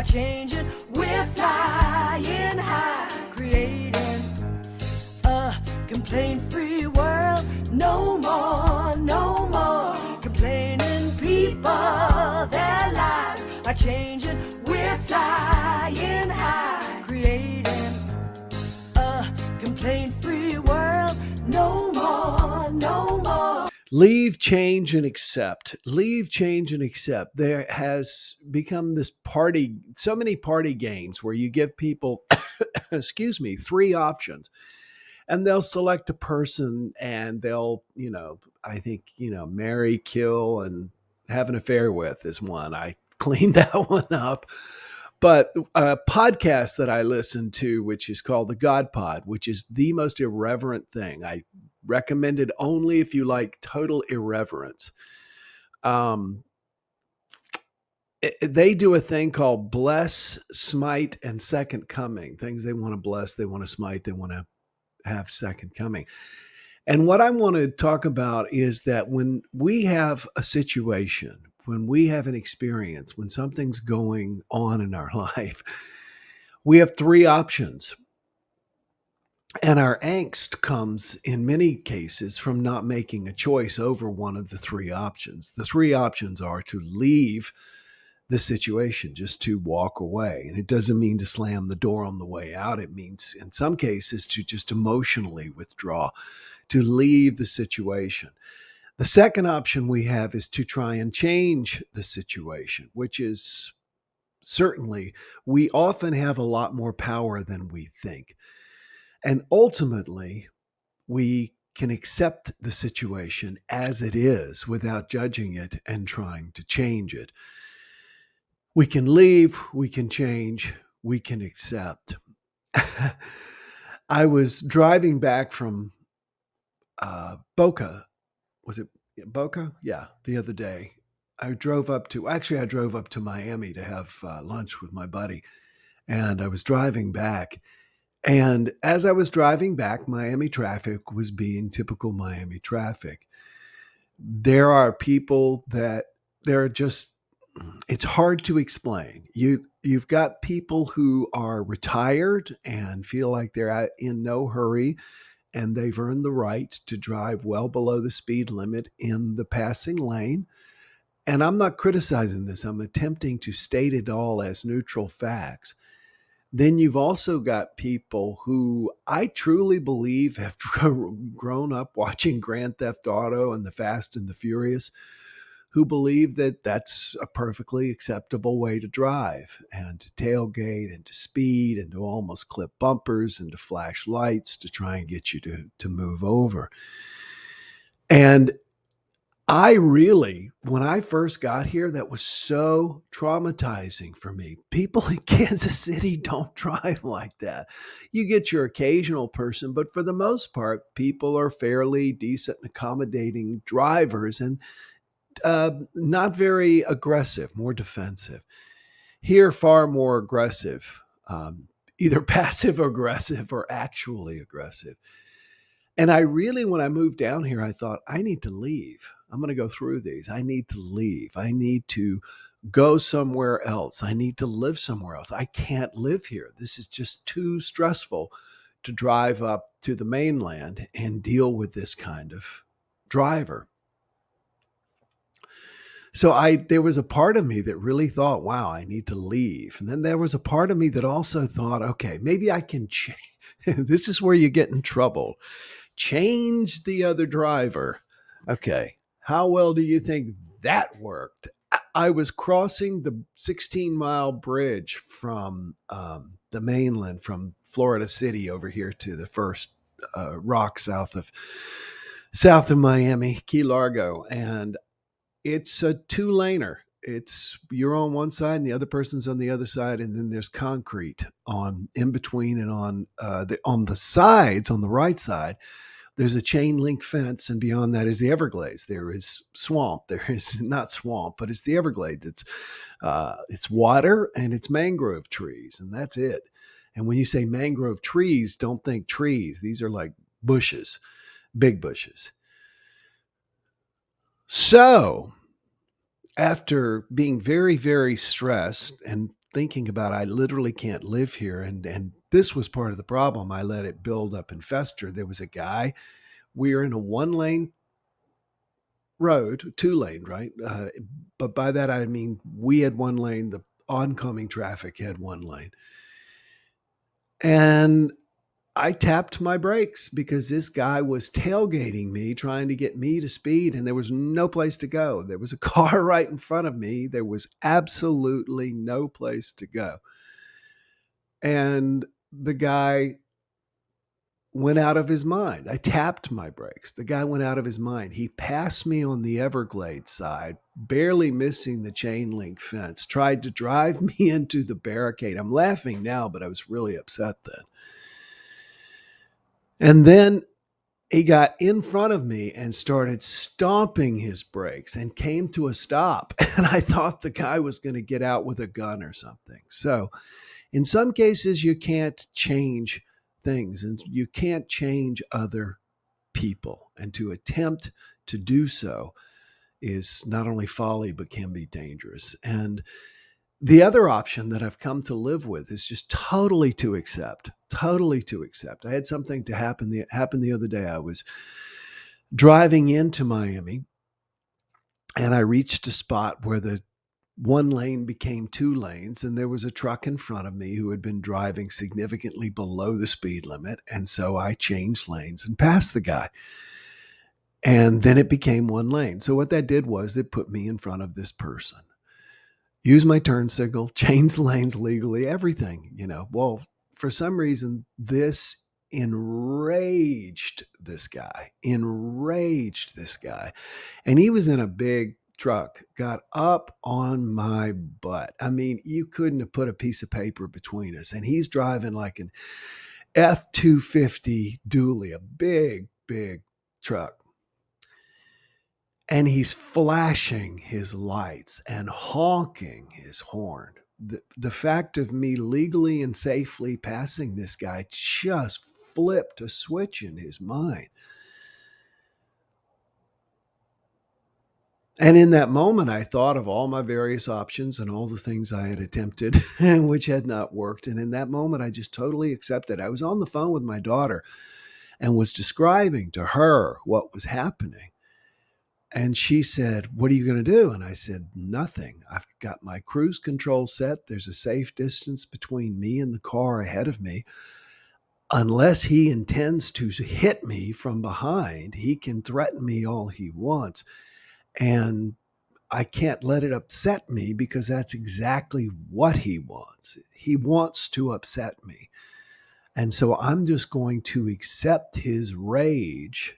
changing. We're flying high, creating a complaint-free world. No more, no more complaining. People, their lives are changing. We're flying high, creating a complaint-free world. No more, no more. Leave, change, and accept. Leave, change, and accept. There has become this party, so many party games where you give people, excuse me, three options, and they'll select a person and they'll, I think, marry, kill, and have an affair with is one. I cleaned that one up. But a podcast that I listen to, which is called The God Pod, which is the most irreverent thing. I recommend it only if you like total irreverence. They do a thing called bless, smite, and second coming. Things they want to bless, they want to smite, they want to have second coming. And what I want to talk about is that when we have a situation, when we have an experience, when something's going on in our life, we have three options. And our angst comes in many cases from not making a choice over one of the three options. The three options are to leave the situation, just to walk away. And it doesn't mean to slam the door on the way out. It means in some cases to just emotionally withdraw, to leave the situation. The second option we have is to try and change the situation, which is certainly, we often have a lot more power than we think. And ultimately, we can accept the situation as it is without judging it and trying to change it. We can leave, we can change, we can accept. I was driving back from Boca. Was it Boca? Yeah, the other day. I drove up to Miami to have lunch with my buddy. And I was driving back. And as I was driving back, Miami traffic was being typical Miami traffic. There are people that they're just, it's hard to explain. You've got people who are retired and feel like they're in no hurry, and they've earned the right to drive well below the speed limit in the passing lane. And I'm not criticizing this. I'm attempting to state it all as neutral facts. Then you've also got people who I truly believe have grown up watching Grand Theft Auto and the Fast and the Furious, who believe that that's a perfectly acceptable way to drive and to tailgate and to speed and to almost clip bumpers and to flash lights to try and get you to move over. And I really, when I first got here, that was so traumatizing for me. People in Kansas City don't drive like that. You get your occasional person, but for the most part, people are fairly decent and accommodating drivers and not very aggressive, more defensive. Here, far more aggressive, either passive aggressive or actually aggressive. And I really, when I moved down here, I thought, I need to leave. I'm going to go through these. I need to leave. I need to go somewhere else. I need to live somewhere else. I can't live here. This is just too stressful to drive up to the mainland and deal with this kind of driver. So there was a part of me that really thought, wow, I need to leave. And then there was a part of me that also thought, okay, maybe I can change. This is where you get in trouble. Change the other driver. Okay. How well do you think that worked? I was crossing the 16-mile bridge from the mainland, from Florida City over here to the first rock south of Miami, Key Largo. And it's a two-laner. You're on one side and the other person's on the other side, and then there's concrete in between, and on the sides, on the right side, there's a chain link fence, and beyond that is the Everglades. There is swamp. There is not swamp, but it's the Everglades. It's water and it's mangrove trees, and that's it. And when you say mangrove trees, don't think trees. These are like bushes, big bushes. So after being very, very stressed and thinking about, I literally can't live here. And this was part of the problem. I let it build up and fester. There was a guy, we are in a 1 lane road, 2 lane, right? But by that, I mean, we had 1 lane, the oncoming traffic had 1 lane. And I tapped my brakes because this guy was tailgating me, trying to get me to speed, and there was no place to go. There was a car right in front of me. There was absolutely no place to go. And the guy went out of his mind. I tapped my brakes. The guy went out of his mind. He passed me on the Everglades side, barely missing the chain link fence, tried to drive me into the barricade. I'm laughing now, but I was really upset then. And then he got in front of me and started stomping his brakes and came to a stop. And I thought the guy was going to get out with a gun or something. So in some cases, you can't change things and you can't change other people. And to attempt to do so is not only folly, but can be dangerous. And the other option that I've come to live with is just totally to accept. Totally to accept. I had something to happen the other day. I was driving into Miami and I reached a spot where the 1 lane became 2 lanes, and there was a truck in front of me who had been driving significantly below the speed limit. And so I changed lanes and passed the guy. And then it became 1 lane. So what that did was it put me in front of this person. Use my turn signal, change lanes legally, everything, Well, for some reason, this enraged this guy. And he was in a big truck, got up on my butt. I mean, you couldn't have put a piece of paper between us. And he's driving like an F-250 dually, a big, big truck. And he's flashing his lights and honking his horn. The fact of me legally and safely passing this guy just flipped a switch in his mind. And in that moment, I thought of all my various options and all the things I had attempted, which had not worked. And in that moment, I just totally accepted. I was on the phone with my daughter and was describing to her what was happening. And she said, "What are you going to do?" And I said, "Nothing. I've got my cruise control set. There's a safe distance between me and the car ahead of me. Unless he intends to hit me from behind, he can threaten me all he wants. And I can't let it upset me because that's exactly what he wants. He wants to upset me. And so I'm just going to accept his rage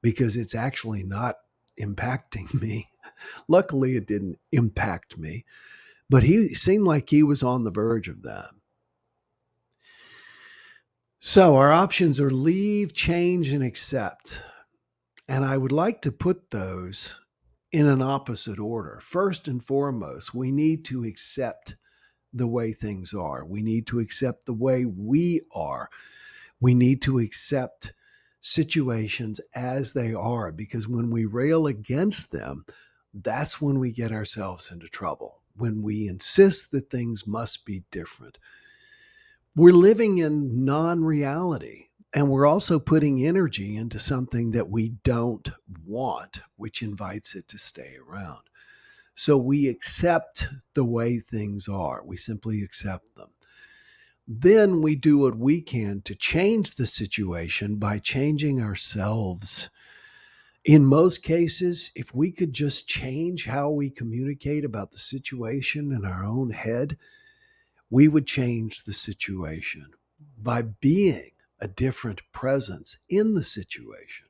because it's actually not impacting me." Luckily, it didn't impact me, but he seemed like he was on the verge of that. So our options are leave, change, and accept. And I would like to put those in an opposite order. First and foremost, we need to accept the way things are. We need to accept the way we are. We need to accept situations as they are, because when we rail against them, that's when we get ourselves into trouble. When we insist that things must be different, we're living in non-reality. And we're also putting energy into something that we don't want, which invites it to stay around. So we accept the way things are. We simply accept them. Then we do what we can to change the situation by changing ourselves. In most cases, if we could just change how we communicate about the situation in our own head, we would change the situation. By being a different presence in the situation,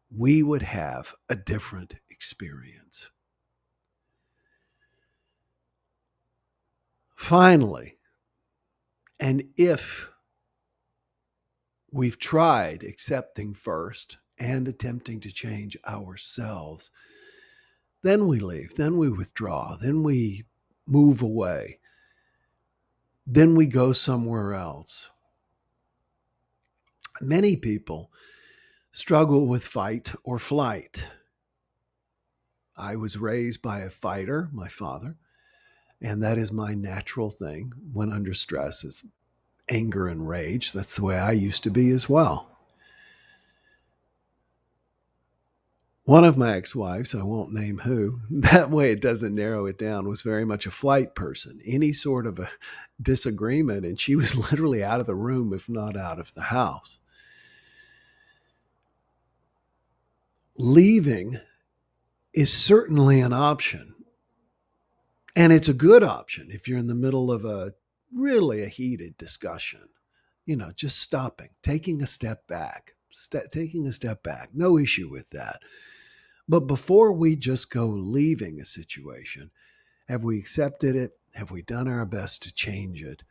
we would have a different experience. Finally, and if we've tried accepting first and attempting to change ourselves, then we leave, then we withdraw, then we move away, then we go somewhere else. Many people struggle with fight or flight. I was raised by a fighter, my father, And that is my natural thing when under stress is anger and rage. That's the way I used to be as well. One of my ex-wives, I won't name who, that way it doesn't narrow it down, was very much a flight person. Any sort of a disagreement, and she was literally out of the room, if not out of the house. Leaving is certainly an option. And it's a good option if you're in the middle of a heated discussion. Just stopping, taking a step back, no issue with that. But before we just go leaving a situation, have we accepted it? Have we done our best to change it?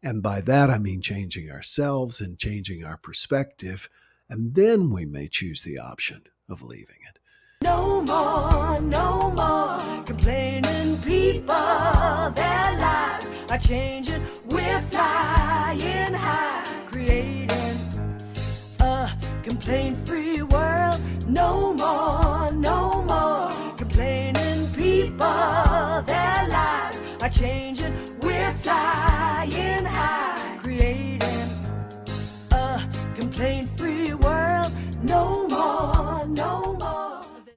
And by that, I mean changing ourselves and changing our perspective. And then we may choose the option of leaving it. No more complaining people. Their lives are changing. We're flying high, creating a complaint-free world. No more complaining people. Their lives are changing.